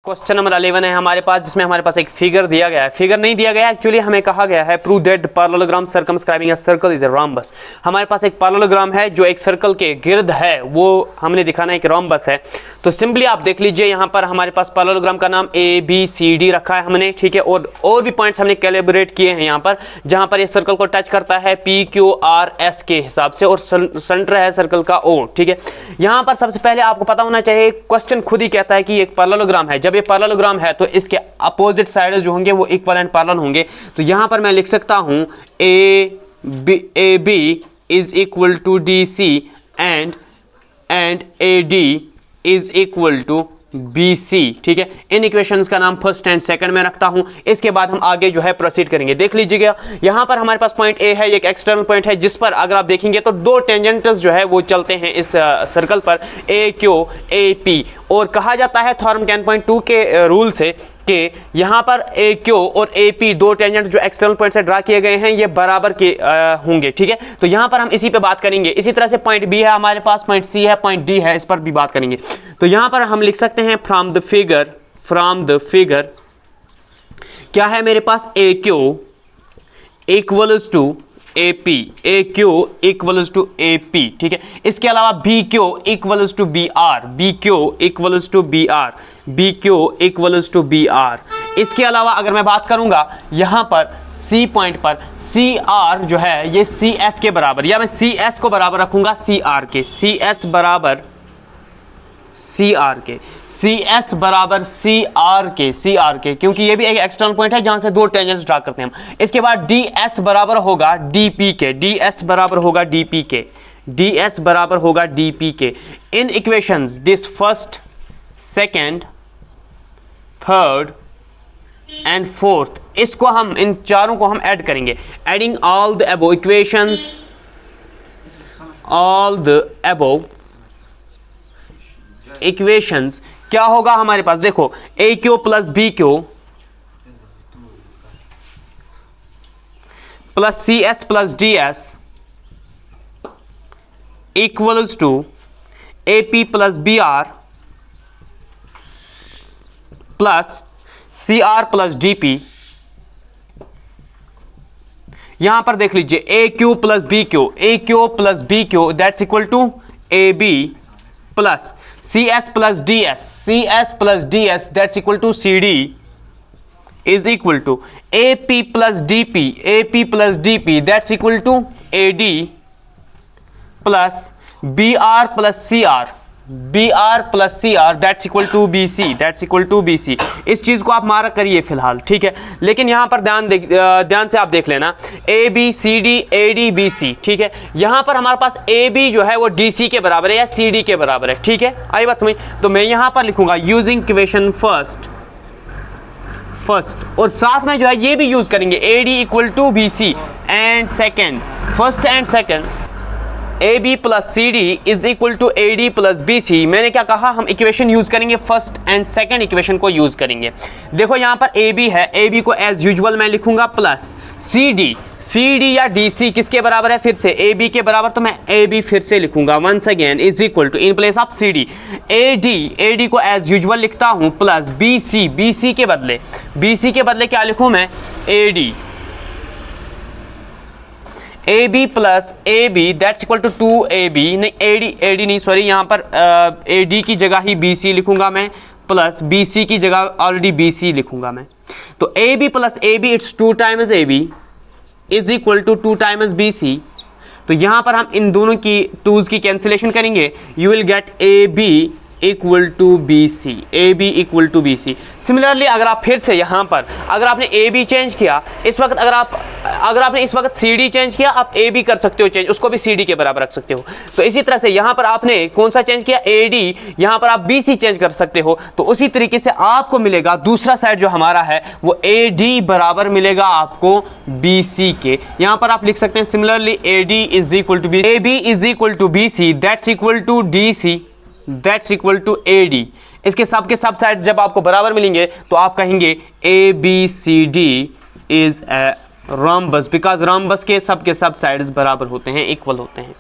Question number 11 है हमारे पास, जिसमें हमारे पास एक फिगर दिया गया है। फिगर नहीं दिया गया एक्चुअली, हमें कहा गया है prove that parallelogram circumscribing a circle is a rhombus. हमारे पास एक पैरेललोग्राम है जो एक सर्कल के गिर्द है, वो हमने दिखाना है कि रोम्बस है। तो सिंपली आप देख लीजिए, यहाँ पर हमारे पास पैरेललोग्राम का नाम ABCD रखा है हमने, ठीक है। और भी पॉइंट्स हमने कैलिब्रेट किए हैं यहाँ पर, जहाँ पर ये सर्कल को टच करता है PQRS के हिसाब से, और सेंटर है सर्कल का O, ठीक है। यहाँ पर सबसे पहले आपको पता होना चाहिए, क्वेश्चन खुद ही कहता है कि एक पैरेललोग्राम है। जब ये पैरेललोग्राम है तो इसके अपोजिट साइड जो होंगे वो इक्विवेलेंट पैरेलल होंगे। तो यहां पर मैं लिख सकता हूं AB is equal to DC and AD is equal to BC, ठीक है। इन इक्वेशंस का नाम फर्स्ट एंड सेकंड में रखता हूं। इसके बाद हम आगे जो है प्रोसीड करेंगे। देख लीजिएगा, यहां पर हमारे पास पॉइंट A है, एक एक्सटर्नल पॉइंट है, जिस पर अगर आप देखेंगे तो दो टेंजेंट्स जो है वो चलते हैं इस सर्कल पर, AQ और कहा जाता है थ्योरम 10.2 के रूल से कि यहाँ पर AQ और AP दो टेंजेंट जो एक्सटर्नल पॉइंट से ड्रा किए गए हैं ये बराबर के होंगे, ठीक है। तो यहाँ पर हम इसी पे बात करेंगे। इसी तरह से पॉइंट B है हमारे पास, पॉइंट C है, पॉइंट D है, इस पर भी बात करेंगे। तो यहाँ पर हम लिख सकते हैं फ्रॉम द फिगर क्या है मेरे पास, AQ equals to AP, AQ equals to AP, ठीक है। इसके अलावा BQ equals to BR, BQ equals to BR, BQ equals to BR। इसके अलावा अगर मैं बात करूंगा यहाँ पर C पॉइंट पर, CR जो है ये CS के बराबर, या मैं CS को बराबर रखूंगा CR के, CS बराबर CR के, CS बराबर CR के, क्योंकि ये भी एक एक्सटर्नल पॉइंट है जहां से दो टेंजेंट्स ड्रा करते हैं हम। इसके बाद DS बराबर होगा DP के, DS बराबर होगा DP के, DS बराबर होगा DP के। In equations this first, second, third and fourth, इसको हम इन चारों को हम ऐड करेंगे। Adding all the above equations, all the above equations, क्या होगा हमारे पास, देखो AQ plus BQ plus CS plus DS equals to AP plus BR plus CR plus DP। यहां पर देख लीजिए AQ plus BQ that's equal to AB plus CS plus DS that's equal to CD is equal to AP plus DP that's equal to AD plus BR plus CR that's equal to BC। इस चीज को आप mark करिए फिलहाल, ठीक है। लेकिन यहां पर ध्यान से आप देख लेना, ABCD AD BC, ठीक है। यहां पर हमारे पास AB जो है वो DC के बराबर है या CD के बराबर है, ठीक है। आई बात समझ। तो मैं यहां पर लिखूंगा यूजिंग इक्वेशन फर्स्ट, और साथ में जो है ये भी यूज करेंगे AD equal to BC and second, first and second AB plus CD is equal to AD plus BC। मैंने क्या कहा, हम इक्वेशन यूज करेंगे फर्स्ट एंड सेकंड इक्वेशन को यूज करेंगे। देखो यहाँ पर AB है, AB को एज यूजुअल मैं लिखूंगा प्लस CD या DC किसके बराबर है, फिर से AB के बराबर, तो मैं AB फिर से लिखूंगा once again is equal to in place of CD AD को एज यूजुअल लिखता हूं प्लस BC के बदले क्या लिखूं मैं, AB plus AB that's equal to 2AB, नहीं AD नहीं सॉरी, यहाँ पर AD की जगह ही BC लिखूंगा मैं, प्लस BC की जगह ऑलरेडी BC लिखूंगा मैं। तो AB प्लस AB इट्स 2 times AB is equal to 2 times BC। तो यहाँ पर हम इन दोनों की 2's की कैंसिलेशन करेंगे, you will get AB equal to BC। Similarly अगर आप फिर से यहाँ पर अगर आपने AB चेंज किया, इस वक्त अगर आपने इस वक्त CD चेंज किया, आप AB कर सकते हो चेंज, उसको भी CD के बराबर रख सकते हो। तो इसी तरह से यहाँ पर आपने कौन सा चेंज किया, AD, यहाँ पर आप BC चेंज कर सकते हो। तो उसी तरीके से आपको मिलेगा दूसरा साइड जो हमारा है वो AD बराबर मिलेगा आपको BC के। यहाँ पर आप लिख सकते हैं similarly AB is equal to BC that's equal to DC that's equal to AD। इसके सब के सब साइड्स जब आपको बराबर मिलेंगे तो आप कहेंगे ABCD is a rhombus, because rhombus के सब साइड्स बराबर होते हैं, इक्वल होते हैं।